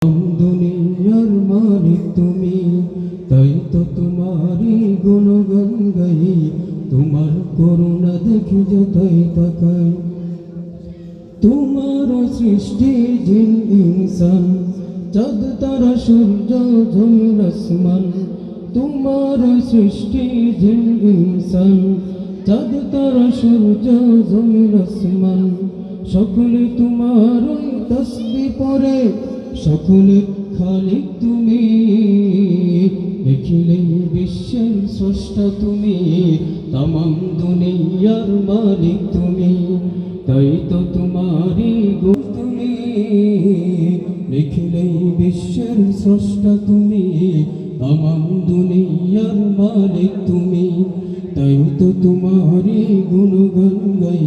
দুনিয়ার মালিক তুমি, তাই তো তোমারই গুণগান গাই। তোমার করুণা দেখি যতই তাকাই। তোমার সৃষ্টি জিন ইনসান, চাঁদ তারা সূর্য জমিন আসমান। তোমার সৃষ্টি জিন ইনসান, চাঁদ তারা সূর্য জমিন আসমান। সকলে তোমার তসবিহ পড়ে, সকলে খালিক তুমি। দেখিলেই বিশ্বের স্রষ্টা তুমি, তামাম দুনিয়ার মালিক তুমি। তাই তো তোমারই গুণ তুমি, দেখিলেই বিশ্বের স্রষ্টা তুমি, তামাম দুনিয়ার মালিক তুমি। তাই তো তোমারই গুণগান গাই,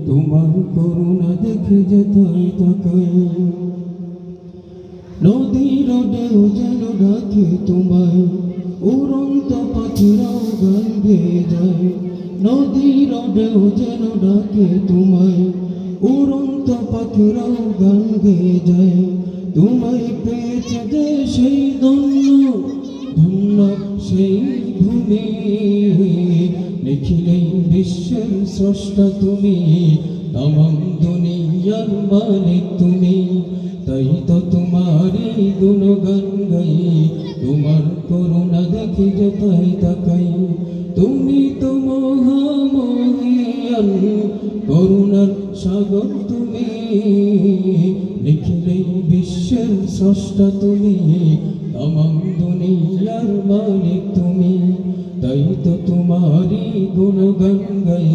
তোমার করুণা দেখে যেথায় তাকাই। নদীর ঢেউ যেন ডাকে তোমায়, উড়ন্ত পাখিরাও গান গেয়ে যায়। নদীর ঢেউ যেন ডাকে তোমায়, উড়ন্ত পাখিরাও গান গেয়ে যায়। তোমায় পেয়েছে যে সেই ধন্য, ধন্য সেই ভূমি। দেখিলেই বিশ্বের স্রষ্টা তুমি, তামাম দুনিয়ার মালিক তুমি। তাই তো তোমারই গুণগান গাই, তোমার করুণা দেখি যেথায় তাকাই। তুমি তো মহামহিয়ান, করুণার সাগর তুমি। দেখিলেই বিশ্বের স্রষ্টা তুমি, তামাম দুনিয়ার মালিক তুমি। তাই তো তোমারই গুণগান গাই,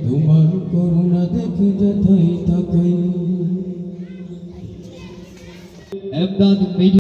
তোমার করুণা দেখি যেথায় তাকাই।